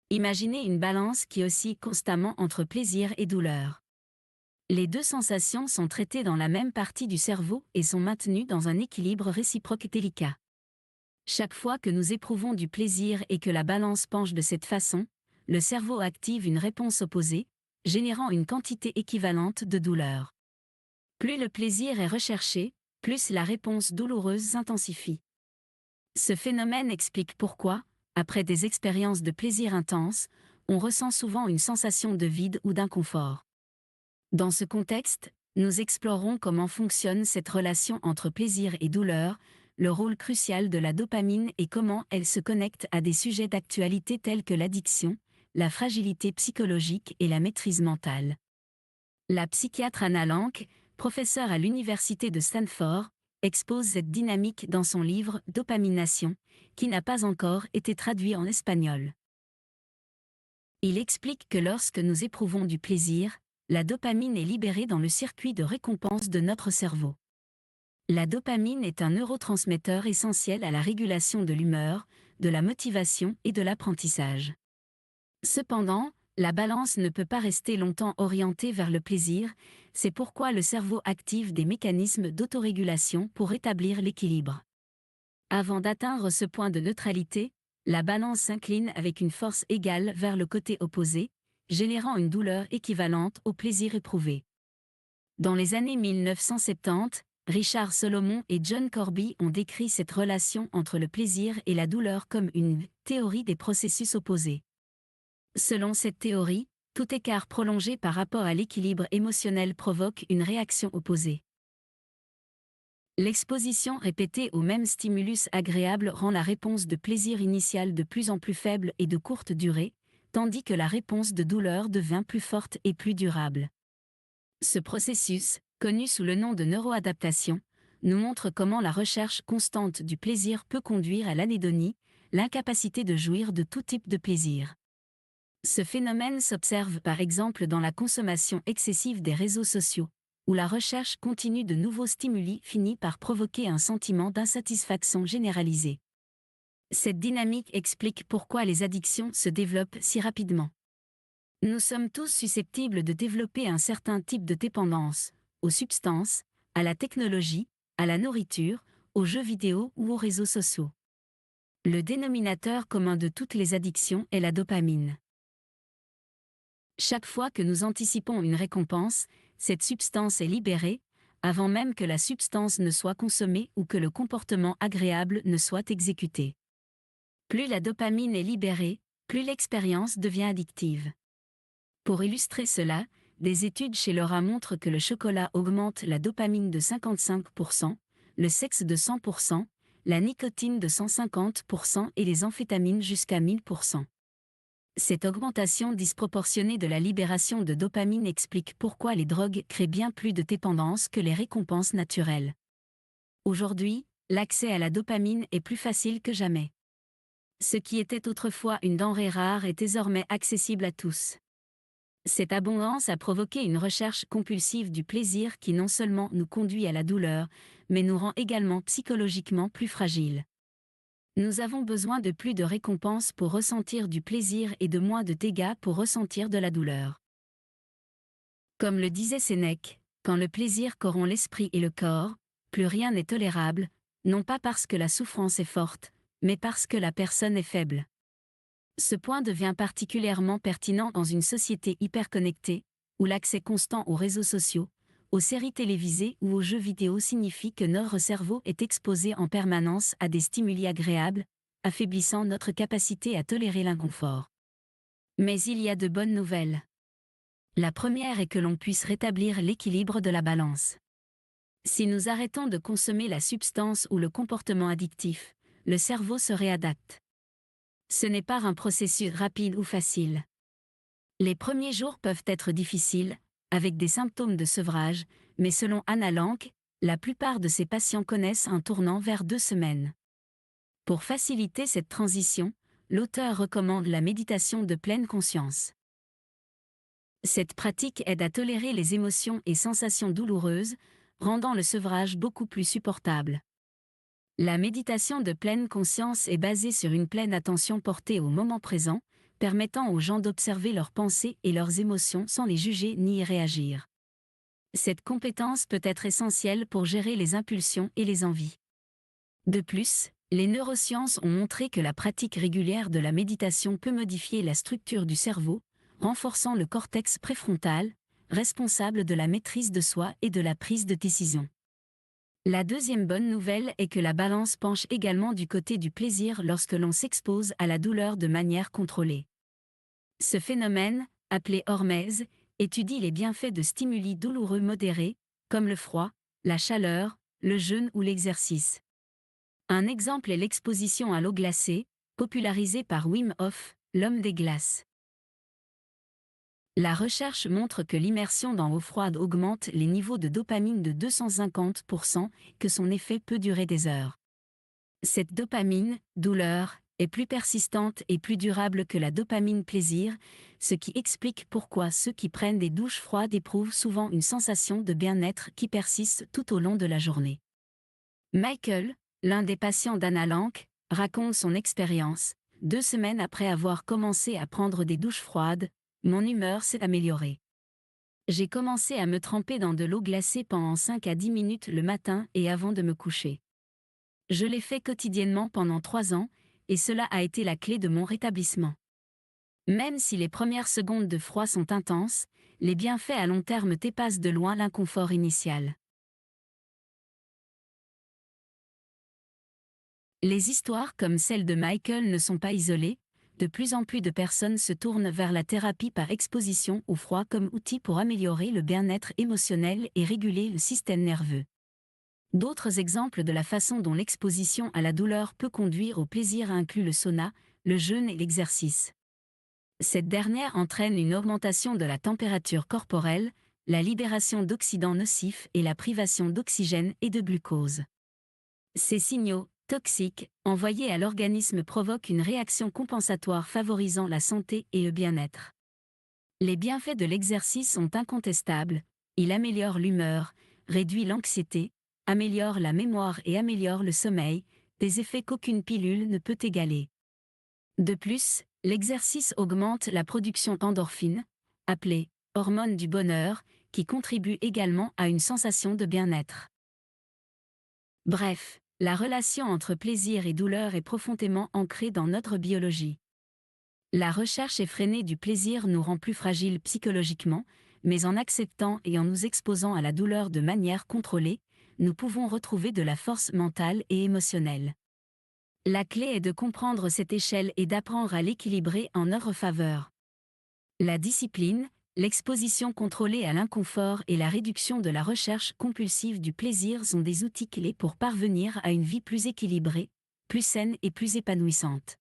Imaginez une balance qui oscille constamment entre plaisir et douleur. Les deux sensations sont traitées dans la même partie du cerveau et sont maintenues dans un équilibre réciproque délicat. Chaque fois que nous éprouvons du plaisir et que la balance penche de cette façon, le cerveau active une réponse opposée, générant une quantité équivalente de douleur. Plus le plaisir est recherché, plus la réponse douloureuse s'intensifie. Ce phénomène explique pourquoi, après des expériences de plaisir intenses, on ressent souvent une sensation de vide ou d'inconfort. Dans ce contexte, nous explorerons comment fonctionne cette relation entre plaisir et douleur, le rôle crucial de la dopamine et comment elle se connecte à des sujets d'actualité tels que l'addiction, la fragilité psychologique et la maîtrise mentale. La psychiatre Anna Lank, professeure à l'université de Stanford, expose cette dynamique dans son livre « Dopamination », qui n'a pas encore été traduit en espagnol. Il explique que lorsque nous éprouvons du plaisir, la dopamine est libérée dans le circuit de récompense de notre cerveau. La dopamine est un neurotransmetteur essentiel à la régulation de l'humeur, de la motivation et de l'apprentissage. Cependant, la balance ne peut pas rester longtemps orientée vers le plaisir, c'est pourquoi le cerveau active des mécanismes d'autorégulation pour rétablir l'équilibre. Avant d'atteindre ce point de neutralité, la balance s'incline avec une force égale vers le côté opposé, générant une douleur équivalente au plaisir éprouvé. Dans les années 1970, Richard Solomon et John Corby ont décrit cette relation entre le plaisir et la douleur comme une théorie des processus opposés. Selon cette théorie, tout écart prolongé par rapport à l'équilibre émotionnel provoque une réaction opposée. L'exposition répétée au même stimulus agréable rend la réponse de plaisir initiale de plus en plus faible et de courte durée, tandis que la réponse de douleur devient plus forte et plus durable. Ce processus, connu sous le nom de neuroadaptation, nous montre comment la recherche constante du plaisir peut conduire à l'anédonie, l'incapacité de jouir de tout type de plaisir. Ce phénomène s'observe par exemple dans la consommation excessive des réseaux sociaux, où la recherche continue de nouveaux stimuli finit par provoquer un sentiment d'insatisfaction généralisée. Cette dynamique explique pourquoi les addictions se développent si rapidement. Nous sommes tous susceptibles de développer un certain type de dépendance, aux substances, à la technologie, à la nourriture, aux jeux vidéo ou aux réseaux sociaux. Le dénominateur commun de toutes les addictions est la dopamine. Chaque fois que nous anticipons une récompense, cette substance est libérée, avant même que la substance ne soit consommée ou que le comportement agréable ne soit exécuté. Plus la dopamine est libérée, plus l'expérience devient addictive. Pour illustrer cela, des études chez le rat montrent que le chocolat augmente la dopamine de 55%, le sexe de 100%, la nicotine de 150% et les amphétamines jusqu'à 1000%. Cette augmentation disproportionnée de la libération de dopamine explique pourquoi les drogues créent bien plus de dépendance que les récompenses naturelles. Aujourd'hui, l'accès à la dopamine est plus facile que jamais. Ce qui était autrefois une denrée rare est désormais accessible à tous. Cette abondance a provoqué une recherche compulsive du plaisir qui non seulement nous conduit à la douleur, mais nous rend également psychologiquement plus fragiles. Nous avons besoin de plus de récompenses pour ressentir du plaisir et de moins de dégâts pour ressentir de la douleur. Comme le disait Sénèque, quand le plaisir corrompt l'esprit et le corps, plus rien n'est tolérable, non pas parce que la souffrance est forte, mais parce que la personne est faible. Ce point devient particulièrement pertinent dans une société hyperconnectée, où l'accès constant aux réseaux sociaux, aux séries télévisées ou aux jeux vidéo signifie que notre cerveau est exposé en permanence à des stimuli agréables, affaiblissant notre capacité à tolérer l'inconfort. Mais il y a de bonnes nouvelles. La première est que l'on puisse rétablir l'équilibre de la balance. Si nous arrêtons de consommer la substance ou le comportement addictif, le cerveau se réadapte. Ce n'est pas un processus rapide ou facile. Les premiers jours peuvent être difficiles, avec des symptômes de sevrage, mais selon Anna Lank, la plupart de ces patients connaissent un tournant vers 2 semaines. Pour faciliter cette transition, l'auteur recommande la méditation de pleine conscience. Cette pratique aide à tolérer les émotions et sensations douloureuses, rendant le sevrage beaucoup plus supportable. La méditation de pleine conscience est basée sur une pleine attention portée au moment présent, permettant aux gens d'observer leurs pensées et leurs émotions sans les juger ni y réagir. Cette compétence peut être essentielle pour gérer les impulsions et les envies. De plus, les neurosciences ont montré que la pratique régulière de la méditation peut modifier la structure du cerveau, renforçant le cortex préfrontal, responsable de la maîtrise de soi et de la prise de décision. La deuxième bonne nouvelle est que la balance penche également du côté du plaisir lorsque l'on s'expose à la douleur de manière contrôlée. Ce phénomène, appelé hormèse, étudie les bienfaits de stimuli douloureux modérés, comme le froid, la chaleur, le jeûne ou l'exercice. Un exemple est l'exposition à l'eau glacée, popularisée par Wim Hof, l'homme des glaces. La recherche montre que l'immersion dans l'eau froide augmente les niveaux de dopamine de 250%, que son effet peut durer des heures. Cette dopamine, douleur, est plus persistante et plus durable que la dopamine plaisir, ce qui explique pourquoi ceux qui prennent des douches froides éprouvent souvent une sensation de bien-être qui persiste tout au long de la journée. Michael, l'un des patients d'Anna Lank, raconte son expérience. 2 semaines après avoir commencé à prendre des douches froides, mon humeur s'est améliorée. J'ai commencé à me tremper dans de l'eau glacée pendant 5 à 10 minutes le matin et avant de me coucher. Je l'ai fait quotidiennement pendant 3 ans, et cela a été la clé de mon rétablissement. Même si les premières secondes de froid sont intenses, les bienfaits à long terme dépassent de loin l'inconfort initial. Les histoires comme celle de Michael ne sont pas isolées, de plus en plus de personnes se tournent vers la thérapie par exposition au froid comme outil pour améliorer le bien-être émotionnel et réguler le système nerveux. D'autres exemples de la façon dont l'exposition à la douleur peut conduire au plaisir incluent le sauna, le jeûne et l'exercice. Cette dernière entraîne une augmentation de la température corporelle, la libération d'oxydants nocifs et la privation d'oxygène et de glucose. Ces signaux, toxiques, envoyés à l'organisme provoquent une réaction compensatoire favorisant la santé et le bien-être. Les bienfaits de l'exercice sont incontestables, il améliore l'humeur, réduit l'anxiété, améliore la mémoire et améliore le sommeil, des effets qu'aucune pilule ne peut égaler. De plus, l'exercice augmente la production d'endorphines, appelée hormone du bonheur, qui contribue également à une sensation de bien-être. Bref, la relation entre plaisir et douleur est profondément ancrée dans notre biologie. La recherche effrénée du plaisir nous rend plus fragiles psychologiquement, mais en acceptant et en nous exposant à la douleur de manière contrôlée, nous pouvons retrouver de la force mentale et émotionnelle. La clé est de comprendre cette échelle et d'apprendre à l'équilibrer en notre faveur. La discipline, l'exposition contrôlée à l'inconfort et la réduction de la recherche compulsive du plaisir sont des outils clés pour parvenir à une vie plus équilibrée, plus saine et plus épanouissante.